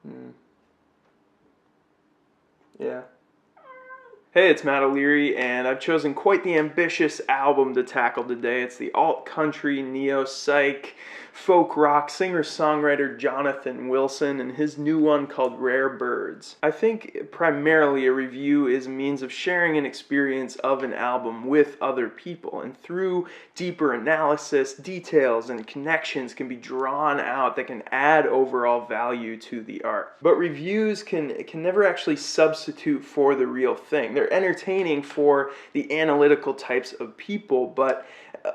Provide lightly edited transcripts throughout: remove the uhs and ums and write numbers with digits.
Mm. Yeah. Hey, it's Matt O'Leary, and I've chosen quite the ambitious album to tackle today. It's the alt-country, neo-psych, folk rock singer-songwriter Jonathan Wilson and his new one called Rare Birds. I think primarily a review is a means of sharing an experience of an album with other people, and through deeper analysis, details and connections can be drawn out that can add overall value to the art. But reviews can never actually substitute for the real thing. They're entertaining for the analytical types of people, but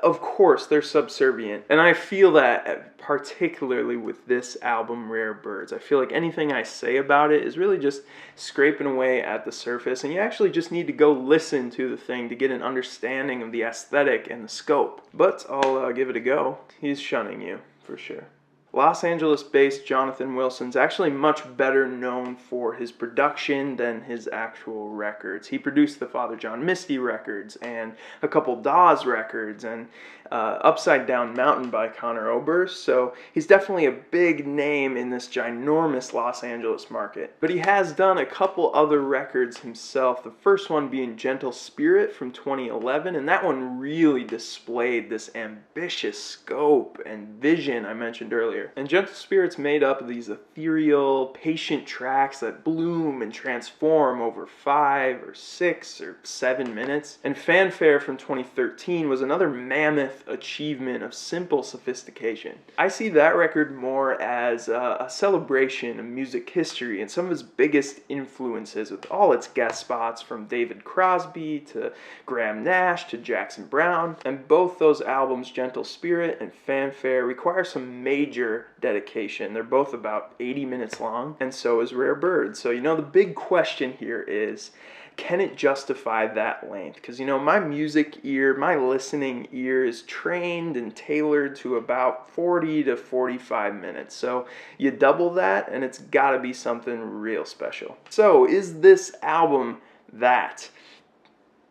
of course they're subservient. And I feel that particularly with this album, Rare Birds. I feel like anything I say about it is really just scraping away at the surface, and you actually just need to go listen to the thing to get an understanding of the aesthetic and the scope. But I'll give it a go. He's shunning you, for sure. Los Angeles-based Jonathan Wilson's actually much better known for his production than his actual records. He produced the Father John Misty records and a couple Dawes records and Upside Down Mountain by Conor Oberst, so he's definitely a big name in this ginormous Los Angeles market. But he has done a couple other records himself, the first one being Gentle Spirit from 2011, and that one really displayed this ambitious scope and vision I mentioned earlier. And Gentle Spirit's made up of these ethereal, patient tracks that bloom and transform over 5 or 6 or 7 minutes. And Fanfare from 2013 was another mammoth achievement of simple sophistication. I see that record more as a celebration of music history and some of his biggest influences, with all its guest spots from David Crosby to Graham Nash to Jackson Browne. And both those albums, Gentle Spirit and Fanfare, require some major dedication. They're both about 80 minutes long, and so is Rare Birds. So, the big question here is, can it justify that length? Because, my music ear, my listening ear is trained and tailored to about 40 to 45 minutes. So you double that, and it's got to be something real special. So is this album that?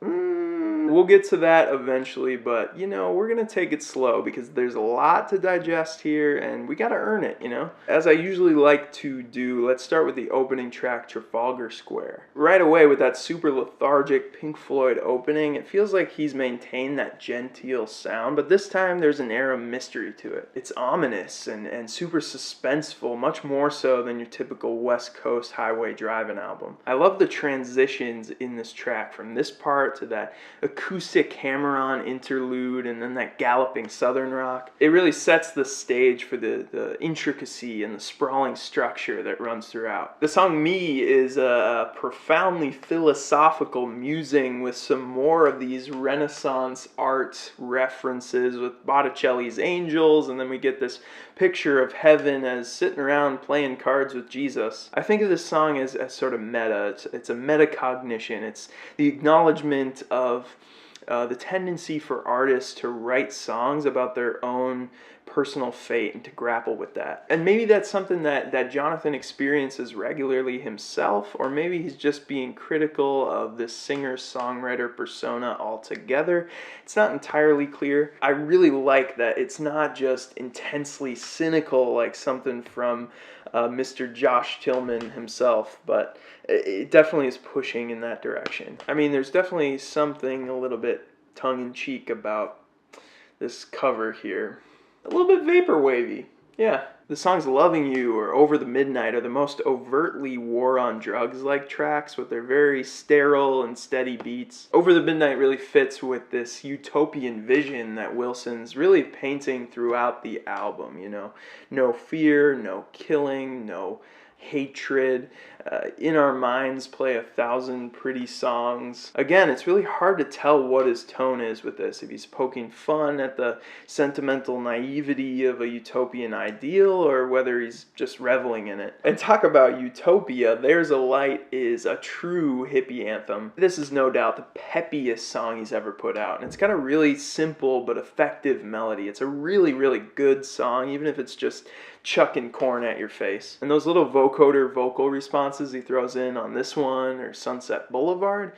We'll get to that eventually, but we're gonna take it slow because there's a lot to digest here and we gotta earn it, As I usually like to do, let's start with the opening track, Trafalgar Square. Right away with that super lethargic Pink Floyd opening, it feels like he's maintained that genteel sound, but this time there's an air of mystery to it. It's ominous and super suspenseful, much more so than your typical West Coast highway driving album. I love the transitions in this track from this part to that acoustic hammer-on interlude and then that galloping southern rock. It really sets the stage for the intricacy and the sprawling structure that runs throughout. The song Me is a profoundly philosophical musing with some more of these Renaissance art references with Botticelli's Angels, and then we get this picture of heaven as sitting around playing cards with Jesus. I think of this song as sort of meta. It's a metacognition. It's the acknowledgement of the tendency for artists to write songs about their own personal fate and to grapple with that. And maybe that's something that Jonathan experiences regularly himself, or maybe he's just being critical of this singer-songwriter persona altogether. It's not entirely clear. I really like that it's not just intensely cynical like something from Mr. Josh Tillman himself, but it definitely is pushing in that direction. I mean, there's definitely something a little bit tongue-in-cheek about this cover here. A little bit vaporwavy, yeah. The songs Loving You or Over the Midnight are the most overtly war on drugs-like tracks with their very sterile and steady beats. Over the Midnight really fits with this utopian vision that Wilson's really painting throughout the album, No fear, no killing, no hatred. In our minds play 1,000 pretty songs. Again, it's really hard to tell what his tone is with this. If he's poking fun at the sentimental naivety of a utopian ideal, or whether he's just reveling in it. And talk about utopia, There's a Light is a true hippie anthem. This is no doubt the peppiest song he's ever put out, and it's got a really simple but effective melody. It's a really, really good song, even if it's just chucking corn at your face. And those little vocoder vocal responses he throws in on this one or Sunset Boulevard,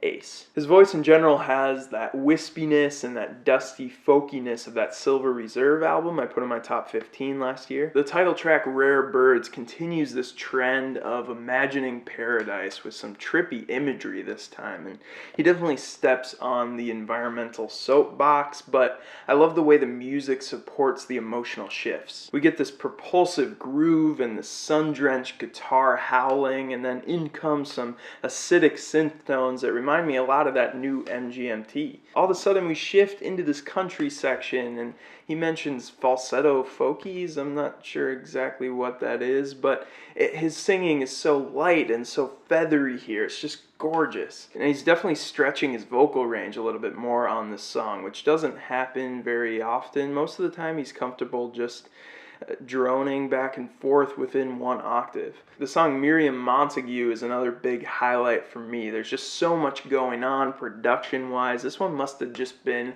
ace. His voice in general has that wispiness and that dusty folkiness of that Silver Reserve album I put in my top 15 last year. The title track, Rare Birds, continues this trend of imagining paradise with some trippy imagery this time, and he definitely steps on the environmental soapbox, but I love the way the music supports the emotional shifts. We get this propulsive groove and the sun-drenched guitar howling, and then in comes some acidic synth tones that remind me a lot of that new MGMT. All of a sudden we shift into this country section, and he mentions falsetto folkies. I'm not sure exactly what that is, but his singing is so light and so feathery here. It's just gorgeous. And he's definitely stretching his vocal range a little bit more on this song, which doesn't happen very often. Most of the time he's comfortable just droning back and forth within one octave. The song Miriam, Montague is another big highlight for me. There's just so much going on production-wise. This one must have just been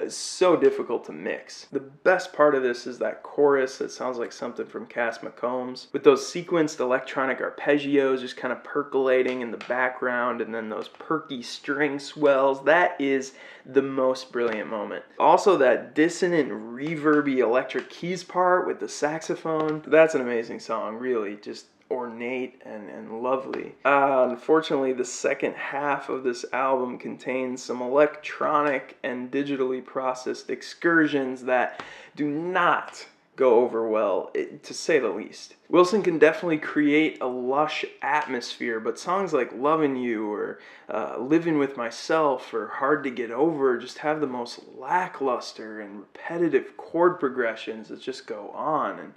so difficult to mix. The best part of this is that chorus that sounds like something from Cass McCombs, with those sequenced electronic arpeggios just kind of percolating in the background, and then those perky string swells. That is the most brilliant moment. Also, that dissonant, reverby electric keys part with the saxophone. That's an amazing song, really. Just ornate and lovely. Unfortunately, the second half of this album contains some electronic and digitally processed excursions that do not go over well, to say the least. Wilson can definitely create a lush atmosphere, but songs like Lovin' You or Living With Myself or Hard to Get Over just have the most lackluster and repetitive chord progressions that just go on and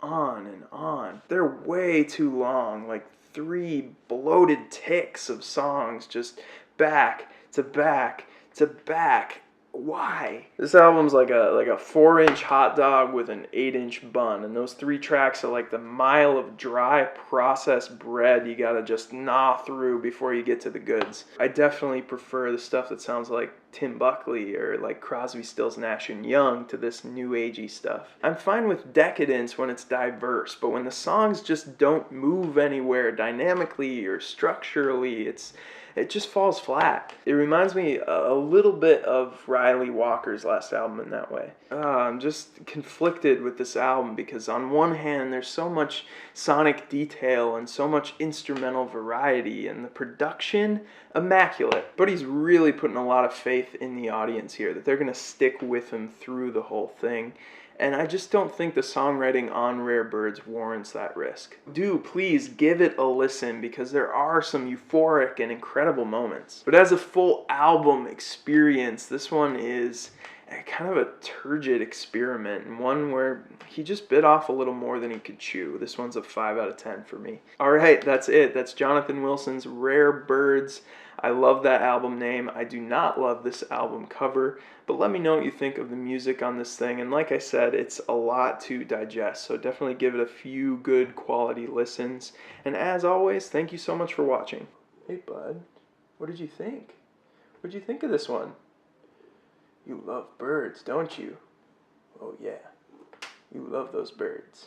on and on. They're way too long, like 3 bloated ticks of songs just back to back to back. Why? This album's like a 4-inch hot dog with an 8-inch bun, and those 3 tracks are like the mile of dry processed bread you gotta just gnaw through before you get to the goods. I definitely prefer the stuff that sounds like Tim Buckley or like Crosby, Stills, Nash & Young to this new agey stuff. I'm fine with decadence when it's diverse, but when the songs just don't move anywhere dynamically or structurally, it just falls flat. It reminds me a little bit of Riley Walker's last album in that way. I'm just conflicted with this album because on one hand there's so much sonic detail and so much instrumental variety, and the production, immaculate. But he's really putting a lot of faith in the audience here, that they're going to stick with him through the whole thing. And I just don't think the songwriting on Rare Birds warrants that risk. Do please give it a listen, because there are some euphoric and incredible moments. But as a full album experience, this one is kind of a turgid experiment, and one where he just bit off a little more than he could chew. This one's a 5 out of 10 for me. Alright, that's it. That's Jonathan Wilson's Rare Birds. I love that album name. I do not love this album cover, but let me know what you think of the music on this thing. And like I said, it's a lot to digest, so definitely give it a few good quality listens. And as always, thank you so much for watching. Hey bud, what did you think? What did you think of this one? You love birds, don't you? Oh yeah, you love those birds.